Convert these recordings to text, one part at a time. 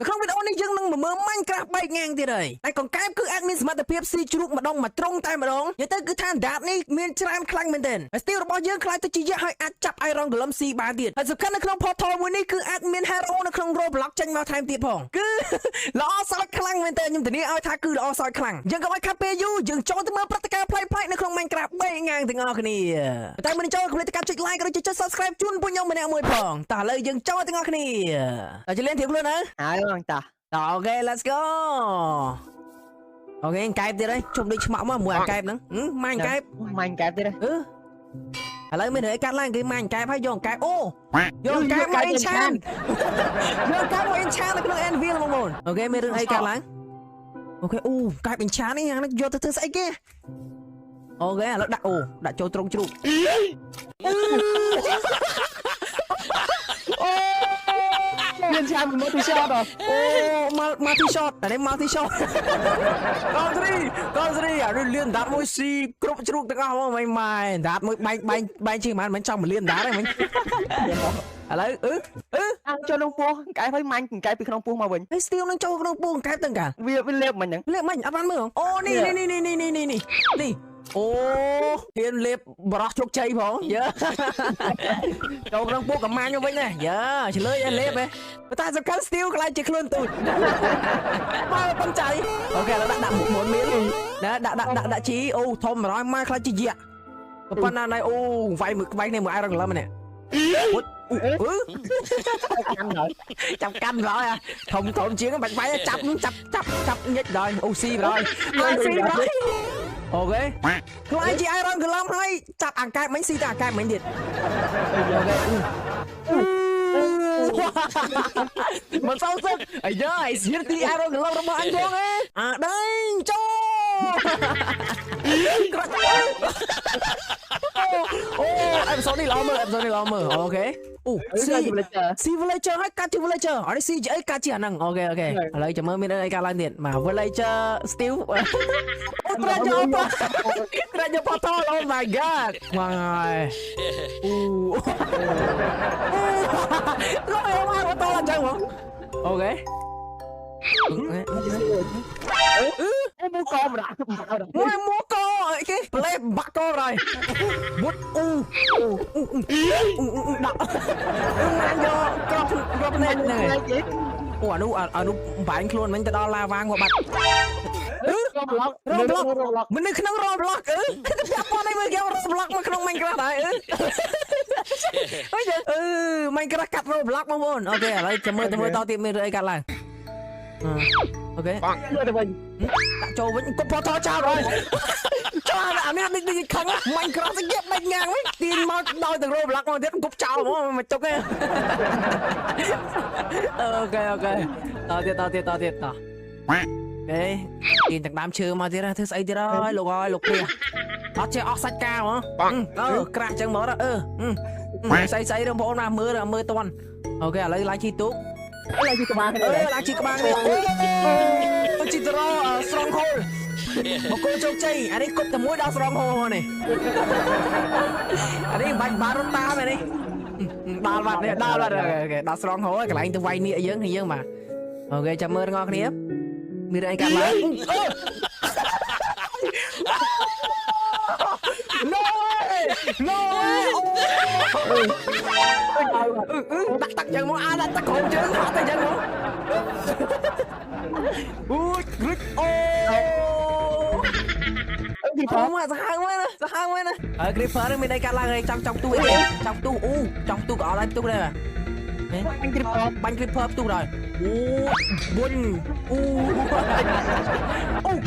ក្នុងវីដេអូនេះយើងនឹងមើល Minecraft បែកងាងទៀតហើយហើយកង្កែបគឺអាចមានសមត្ថភាពស៊ីជ្រូកម្ដងមកត្រង់តែម្ដងនិយាយទៅគឺថាដាតនេះមានច្រើនខ្លាំងមែនទែនហើយស្ទីលរបស់យើងខ្លាចទៅជាយក្សហើយអាចចាប់ Iron Golem ស៊ីបានទៀតហើយសំខាន់នៅក្នុង portal មួយនេះគឺអាចមាន hero នៅក្នុង Roblox ចេញមកថែមទៀតផងគឺល្អសោចខ្លាំងមែនទែនខ្ញុំធានាឲ្យថាគឺល្អសោចខ្លាំងយើងកុំឲ្យខាត់ពេលយូរយើងចូលទៅមើលព្រឹត្តិការណ៍ប្លែកៗនៅក្នុង Minecraft បែកងាងទាំងអស់គ្នាតែមុនចូលកុំភ្លេចការចុច like ឬចុច subscribe ជូនពួកខ្ញុំម្នាក់មួយផងតោះឥឡូវយើងចូលទាំងអស់គ្នាតើជិះលេងធៀបខ្លួនណាហើយបងតាអូខេ let's go អូខេកែបទៀតហើយជុំដូចឆ្មាក់មកមួយអាកែបហ្នឹងម៉ាញ់កែបទៀតឥឡូវមានអីកាត់ឡើងគេម៉ាញ់កែបហើយយកកែបអូយកកែបមក enchant យកកែបមក enchant នៅក្នុង Anvil បងប្អូនអូខេមានរឿងអីកាត់ឡើងអូខេអូកែប enchant នេះយ៉ាងនេះយកទៅធ្វើស្អីគេអូខេឥឡូវដាក់ចូលត្រង់ជ្រូកមានឆាមមកទី shot អូមកទី shot តែនេះមកទី shot កូនស្រីអានេះលៀនដាត់មួយស៊ីគ្រប់ជ្រូកទាំងអស់ហ្មងម៉ែដាត់មួយបែងជាមិនចង់មកលៀនដាត់ទេមិញឥឡូវអង្គចូលក្នុងពោះកែបឲ្យមាញ់កែបពីក្នុងពោះមកវិញហើយស្ទីលនឹងចូលក្នុងពោះកែបទាំងកាវាលេបមិញហ្នឹងលេបមិញអត់បានមើលអូនេះអូហ៊ានលេបបរោះជោគជ័យផងយើចូលក្នុងពោះកំាញ់មកវិញណាយើឆ្លើយឲ្យលេបហ៎តែសង្កលស្ទីលខ្លាចជាខ្លួនទូចមកប៉ុនចៃអូខេឥឡូវដាក់មុខមុនមានណាដាក់ជីអូធំ100មកខ្លាចជាយៈប៉ុណ្ណាណៃអូវាយមួយក្បាច់នេះមួយIron Golemនេះចាប់កាន់rồiធំជាងបាច់វាយចាប់ញិចដល់អូស៊ីrồiអូខេខ្លាចជា Iron Golem ហើយចាប់អាកែបមិញស៊ីតែអាកែបមិញទៀតអូខេមិនសោកសឹកអាយអាយសៀនទី Iron Golem របស់អញផងអាដេញចូលក្រោះអូអេផ isode នេះល្អមើលអូខេអូស៊ី villager ហើយកាត់ជា villager អត់នេះស៊ីអីកាត់ជាអាហ្នឹងអូខេឥឡូវចាំមើលមានអីកាត់ឡើងទៀតមក villager Steve ប្រាច់យក portal oh my god មកហើយអូមក portal អញ្ចឹងហ្មងអូខេមកកោម្ដងមកកោគេប្លេបាក់កោហើយមុតអូដាក់ណាយកក្របភ្នែកហ្នឹងអូអានោះបាញ់ខ្លួនមិញទៅដល់ឡាវ៉ាងមកបាត់Roblox មិននៅក្នុង Roblox ចាប់ប៉ុនឯងមើលគេ Roblox មកក្នុង Minecraft ហើយMinecraft កាត់ Roblox បងប្អូនអូខេឥឡូវចាំមើលទៅតទៀតមានរឿងអីកាត់ឡើងអូខេមើលទៅវិញដាក់ចូលវិញគាត់ portal ចោលrồiចោលអានេះខឹង Minecraft ស្គៀបបែកងាងវិញទាញមកដោយទាំង Roblox មកទៀតគប់ចោលហ្មងមិនទុកទេអូខេតទៀតអូខេទាញទាំងដើមឈើមកទៀតធ្វើស្អីទៀតហើយលោកព្រះអត់ចេះអស់សាច់កាហ្មងក្រាស់ចឹងមកស្អីបងប្អូនមកមើលតន់អូខេឥឡូវឡើងជីទូកឡើងជីក្បាលនេះជីទៅរក stronghold មកគោជោគជ័យអានេះគប់តែមួយដល់ stronghold នេះអានេះបាញ់បាល់រត់តាមនេះដល់បាត់អូខេដល់ stronghold កន្លែងទៅវាយនៀកយើងបាទអូខេចាំមើលទាំងអស់គ្នាមានអីកាត់ឡើង No way ដាក់តាក់ចឹងមកដាក់តាក់ក្រុមជើងហត់តែចឹងមកអូគ្រឹកអូពីផងមកសាហាវមែនហើយ creeper នេះមានអីកាត់ឡើងហើយចង់ទូអីចង់ទូចង់ទូក៏អត់ឲ្យទូដែរបាញ់ creeper ទូដែរបុញ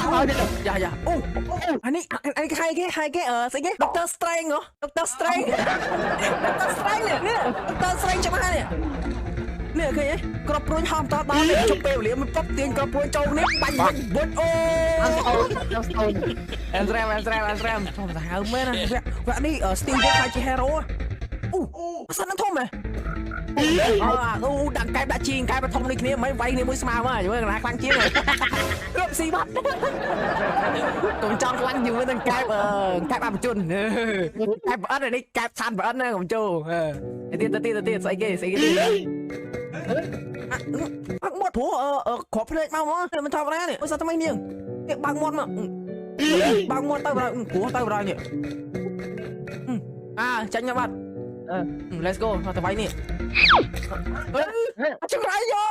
ហើយយ៉ាអានេះហៅគេស្អីគេ Doctor Strange ហ៎ Doctor Strange នេះ Doctor Strange ចាំហ่าនេះឃើញទេក្របព្រួយហោះតដល់នេះជប់ពេលវេលាមិនពប់ទាញក្របព្រួយចូលនេះបាញ់បុញអូអេនស្រែមធំសាហាវមែនណាវគ្គនេះ Steve វាខ្លាចជា hero អូសិននឹងធំហ៎ដាក់កែបដាក់ជីងកែបធំនេះគ្នាមិនវាយគ្នាមួយស្មើមកមើលកន្លែងខ្លាំងជាងរកស៊ីបាត់កុំចង់ខ្លាំងជាមួយនឹងកែបអបជុនកែបអត់នេះកែបឆាន់ប្រអិនណាកុំចូលទៀតស្អីគេទៀត បាក់មាត់ព្រោះគ្រាប់ភ្នែកមកមិនធម្មតានេះsao ថ្មីនាងនេះបាក់មាត់មកបាក់មាត់ទៅបើព្រោះទៅបើនេះចាញ់បាត់let's go ទៅវាយនេះចង្រៃយោ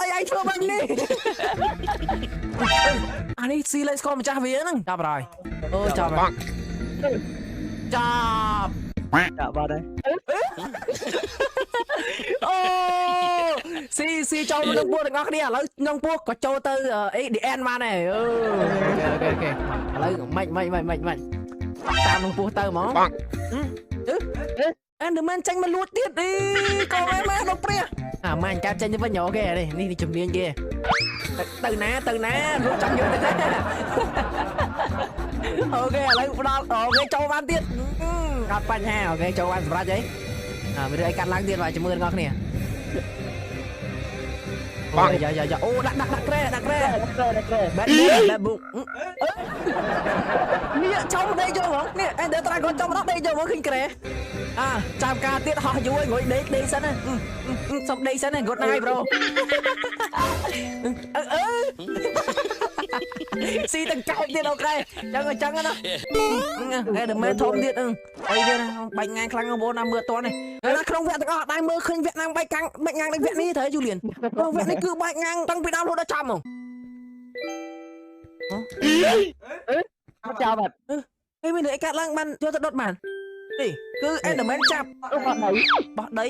អីធ្វើបាញ់នេះអានេះស៊ីលេស្គាល់ម្ចាស់វាហ្នឹងចាប់ហើយចាប់ហើយចាប់បាត់ហើយស៊ីចូលនឹងពោះទាំងអស់គ្នាឥឡូវក្នុងពោះក៏ចូលទៅអី the end បានដែរអូខេឥឡូវមិនតាមនឹងពោះទៅហ្មងEnderman ចាញ់មកលួចទៀតអីក៏មែនដល់ព្រះម៉ាញ់កាត់ចាញ់ទៅវិញអូខេនេះជំនាញគេទៅណារត់ចាំយកទៅអូខេឥឡូវផ្ដល់អូខេចូលបានទៀតអត់បញ្ហាអូខេចូលបានសម្រាប់អីមានអីកាត់ឡើងទៀតបាទជាមួយទាំងអស់គ្នាបងយ៉ាអូដាក់ក្រែបែបបុកនេះចង់ដេកយកហ្មងនេះអេដេត្រាកូនចង់ដេកយកហ្មងឃើញក្រែចាំការទៀតហោះយូរងុយដេកសិនណាសុំដេកសិនណា good night bro ស៊ីទាំងកោបទៀតអូខេចឹងណាអេដមែនធំទៀតអីទៀតបាច់ងាយខ្លាំងបងណាមើលតនេះណាក្នុងវគ្គទាំងអស់ដែរមើលឃើញវគ្គណាំបាច់ងាយនៅវគ្គនេះត្រូវយូលៀនវគ្គនេះគឺបាច់ងាយតាំងពីដើមរហូតដល់ចប់ហ្មងអត់ចាប់បាត់មានអីកាត់ឡើងបានយកទៅដុតបាននេះគឺអេដមែនចាប់បោះដី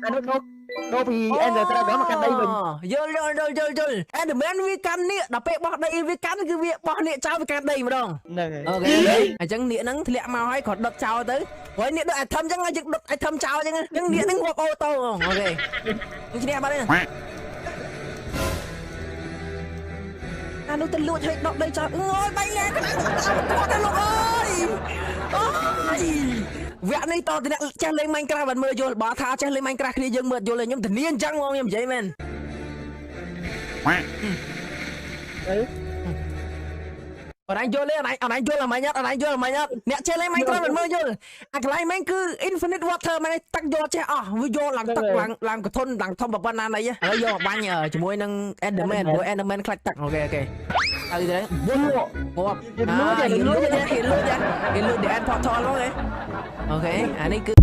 អានោះដូរពីអេនត្រាដល់មកកាន់ដីវិញយល់អេដមែនវាកាន់នេះដល់ពេលបោះដីវាកាន់គឺវាបោះនេះចោលវាកាន់ដីម្ដងហ្នឹងអូខេអញ្ចឹងនេះហ្នឹងធ្លាក់មកហើយគាត់ដុតចោលទៅហើយនេះដុតអាថឹមអញ្ចឹងយើងដុតអាថឹមចោលអញ្ចឹងនេះហ្នឹងងាប់អូតូអូខេខ្ញុំឈ្នះបាត់ហើយអានោះទៅលួចឲ្យដុតដីចោលអើយបាញ់ងាយគាត់ទៅលោកអើយវគ្គនេះតើអ្នកចេះលេង Minecraft បានមើលយល់បើថាចេះលេង Minecraft គ្នាយើងមើលយល់ខ្ញុំធានាអញ្ចឹងហ្មងខ្ញុំនិយាយមែនអរអញយល់ទេអរអញយល់អាម៉េចអត់អ្នកចេះលេង Minecraft បានមើលយល់អាកន្លែងមែនគឺ infinite water មែនទឹកយកចេះអស់វាយកឡើងទឹកឡើងកធន់ឡើងធំប៉ុណ្ណាណីឥឡូវយកមកបាញ់ជាមួយនឹង Enderman ព្រោះ Enderman ខ្លាចទឹកអូខេទៅទេវល់ងាប់គេលួច the end portal មកអូខេអានេះគឺ